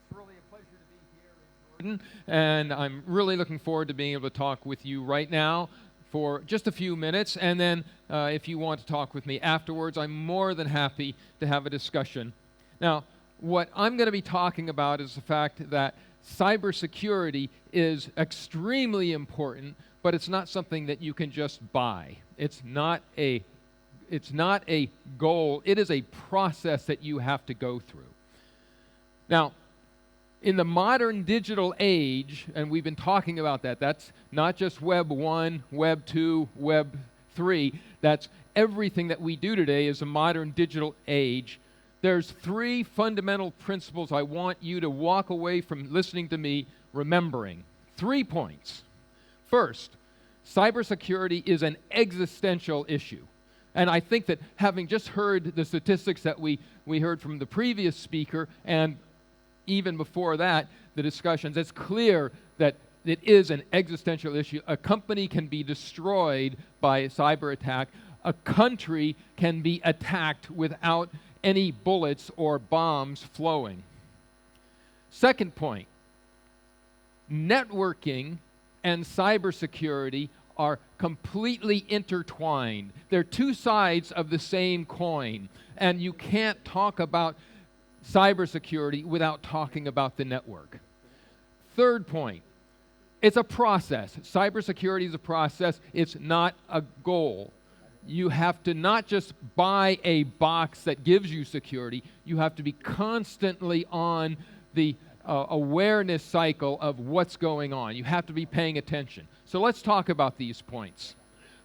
It's really a pleasure to be here in Jordan, and I'm really looking forward to being able to talk with you right now for just a few minutes, and then if you want to talk with me afterwards, I'm more than happy to have a discussion. Now, what I'm going to be talking about is the fact that cybersecurity is extremely important, but it's not something that you can just buy. It's not a goal. It is a process that you have to go through. Now, in the modern digital age, and we've been talking about that, that's not just Web 1, Web 2, Web 3, that's everything that we do today is a modern digital age. There's three fundamental principles I want you to walk away from listening to me remembering. 3 points. First, cybersecurity is an existential issue. And I think that having just heard the statistics that we heard from the previous speaker, and even before that, the discussions, it's clear that it is an existential issue. A company can be destroyed by a cyber attack. A country can be attacked without any bullets or bombs flowing. Second point, networking and cybersecurity are completely intertwined. They're two sides of the same coin, and you can't talk about cybersecurity without talking about the network. Third point, it's a process. Cybersecurity is a process. It's not a goal. You have to not just buy a box that gives you security. You have to be constantly on the awareness cycle of what's going on. You have to be paying attention. So let's talk about these points.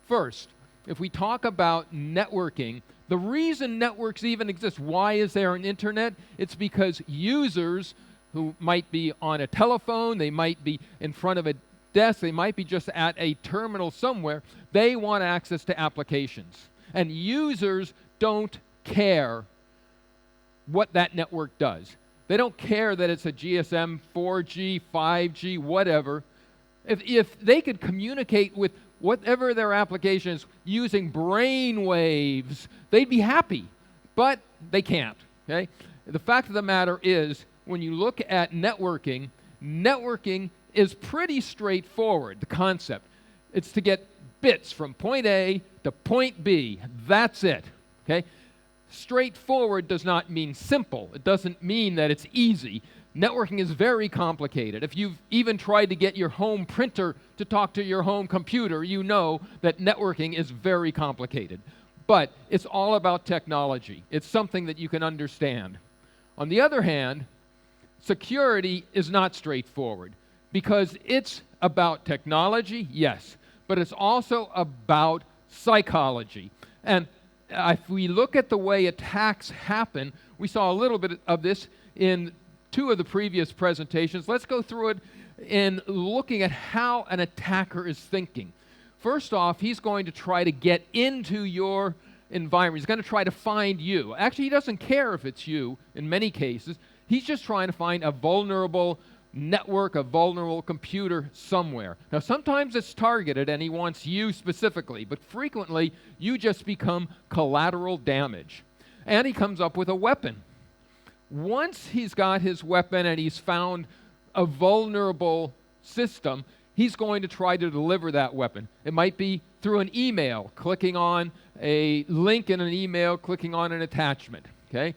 First, if we talk about networking, the reason networks even exist, why is there an internet? It's because users who might be on a telephone, they might be in front of a desk, they might be just at a terminal somewhere, they want access to applications. And users don't care what that network does. They don't care that it's a GSM, 4G, 5G, whatever. If they could communicate with whatever their application is using brain waves, they'd be happy. But they can't. Okay? The fact of the matter is, when you look at networking, networking is pretty straightforward, the concept. It's to get bits from point A to point B. That's it. Okay? Straightforward does not mean simple. It doesn't mean that it's easy. Networking is very complicated. If you've even tried to get your home printer to talk to your home computer, you know that networking is very complicated. But it's all about technology. It's something that you can understand. On the other hand, security is not straightforward because it's about technology, yes, but it's also about psychology. And if we look at the way attacks happen, we saw a little bit of this in two of the previous presentations. Let's go through it in looking at how an attacker is thinking. First off, he's going to try to get into your environment. He's going to try to find you. Actually, he doesn't care if it's you in many cases. He's just trying to find a vulnerable network, a vulnerable computer somewhere. Now, sometimes it's targeted and he wants you specifically, but frequently you just become collateral damage. And he comes up with a weapon. Once he's got his weapon and he's found a vulnerable system, he's going to try to deliver that weapon. It might be through an email, clicking on a link in an email, clicking on an attachment. Okay?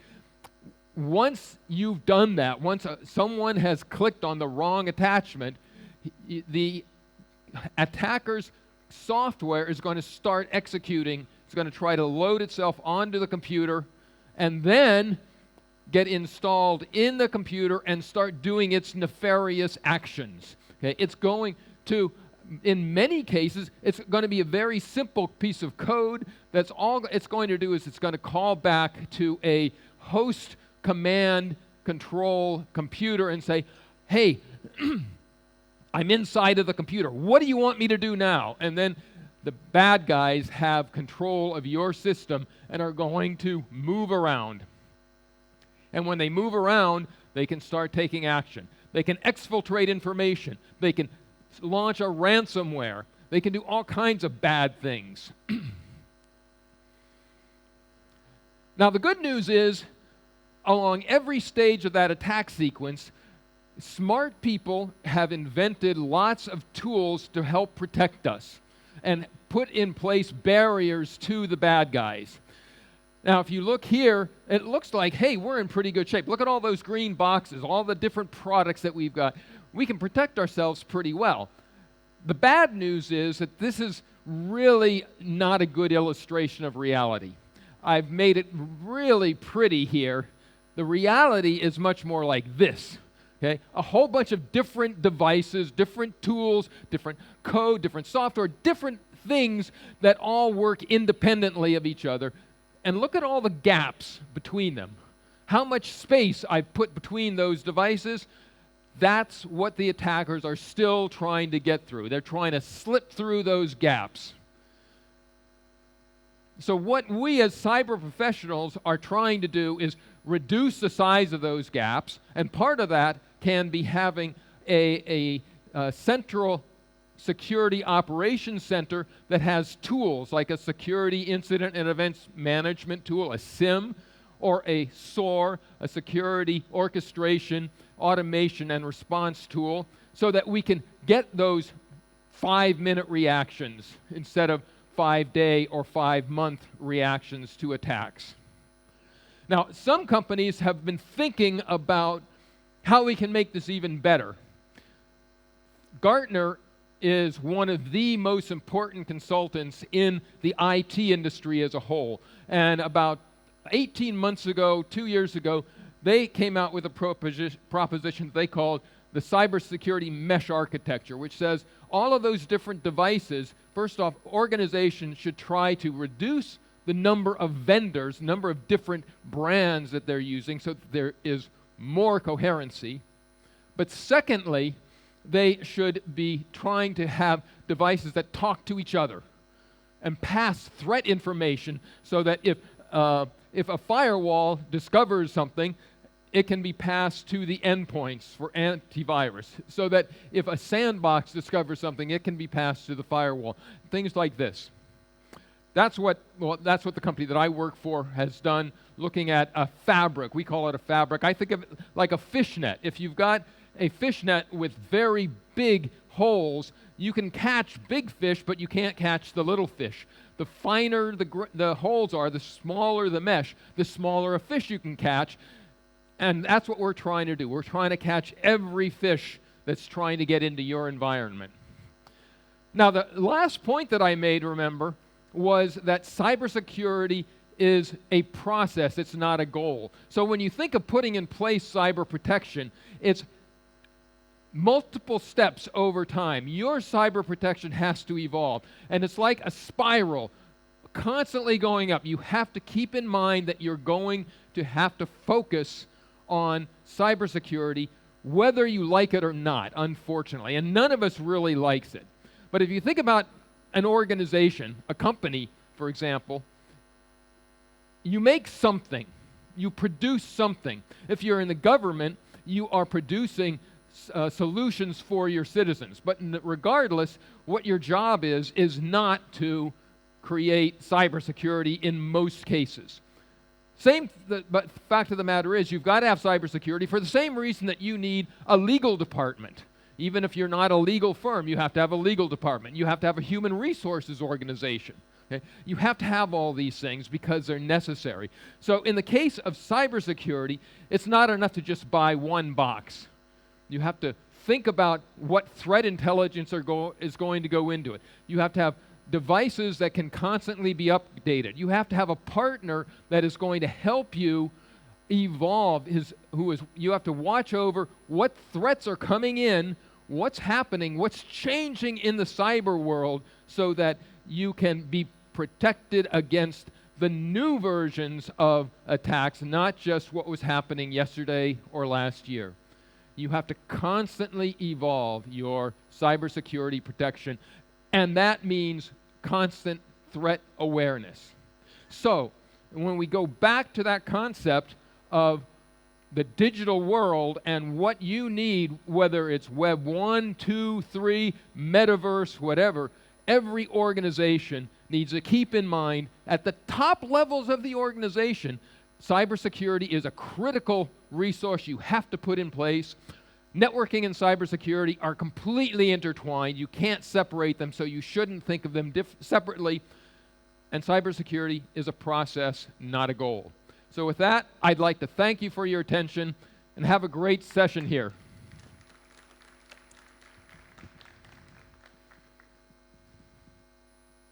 Once you've done that, once someone has clicked on the wrong attachment, the attacker's software is going to start executing. It's going to try to load itself onto the computer and then get installed in the computer and start doing its nefarious actions. Okay? It's going to, in many cases, it's going to be a very simple piece of code. That's all it's going to do is it's going to call back to a host command control computer and say, hey, I'm inside of the computer. What do you want me to do now? And then the bad guys have control of your system and are going to move around. And when they move around, they can start taking action. They can exfiltrate information. They can launch a ransomware. They can do all kinds of bad things. Now, the good news is, along every stage of that attack sequence, Smart people have invented lots of tools to help protect us and put in place barriers to the bad guys. Now, if you look here, it looks like, hey, we're in pretty good shape. Look at all those green boxes, all the different products that we've got. We can protect ourselves pretty well. The bad news is that this is really not a good illustration of reality. I've made it really pretty here. The reality is much more like this. Okay? A whole bunch of different devices, different tools, different code, different software, different things that all work independently of each other. And look at all the gaps between them. How much space I've put between those devices. That's what the attackers are still trying to get through. They're trying to slip through those gaps. So what we as cyber professionals are trying to do is reduce the size of those gaps, and part of that can be having a central security operations center that has tools like a security incident and events management tool, a SIM, or a SOAR, a security orchestration, automation, and response tool, so that we can get those 5-minute reactions instead of 5-day or 5-month reactions to attacks. Now, some companies have been thinking about how we can make this even better. Gartner is one of the most important consultants in the IT industry as a whole. And about 18 months ago, 2 years ago, they came out with a proposition they called the cybersecurity mesh architecture, which says all of those different devices, first off, organizations should try to reduce the number of vendors, number of different brands that they're using, so that there is more coherency. But secondly, they should be trying to have devices that talk to each other and pass threat information, so that if a firewall discovers something, it can be passed to the endpoints for antivirus, so that if a sandbox discovers something, it can be passed to the firewall. Things like this. That's what the company that I work for has done, looking at a fabric. We call it a fabric. I think of it like a fishnet. If you've got a fishnet with very big holes, you can catch big fish, but you can't catch the little fish. The finer the holes are, the smaller the mesh, the smaller a fish you can catch. And that's what we're trying to do. We're trying to catch every fish that's trying to get into your environment. Now, the last point that I made, remember, was that cybersecurity is a process. It's not a goal. So when you think of putting in place cyber protection, it's multiple steps over time. Your cyber protection has to evolve. And it's like a spiral, constantly going up. You have to keep in mind that you're going to have to focus on cybersecurity, whether you like it or not, unfortunately. And none of us really likes it. But if you think about an organization, a company, for example, you make something, you produce something. If you're in the government, you are producing solutions for your citizens. But regardless, what your job is not to create cybersecurity in most cases. But the fact of the matter is, you've got to have cybersecurity for the same reason that you need a legal department. Even if you're not a legal firm, you have to have a legal department. You have to have a human resources organization. Okay? You have to have all these things because they're necessary. So in the case of cybersecurity, it's not enough to just buy one box. You have to think about what threat intelligence is going to go into it. You have to have devices that can constantly be updated. You have to have a partner that is going to help you evolve. You have to watch over what threats are coming in, what's happening, what's changing in the cyber world, so that you can be protected against the new versions of attacks, not just what was happening yesterday or last year. You have to constantly evolve your cybersecurity protection, and that means constant threat awareness. So, when we go back to that concept of the digital world and what you need, whether it's Web 1, 2, 3, Metaverse, whatever, every organization needs to keep in mind at the top levels of the organization, cybersecurity is a critical resource you have to put in place. Networking and cybersecurity are completely intertwined. You can't separate them, so you shouldn't think of them separately. And cybersecurity is a process, not a goal. So with that, I'd like to thank you for your attention and have a great session here.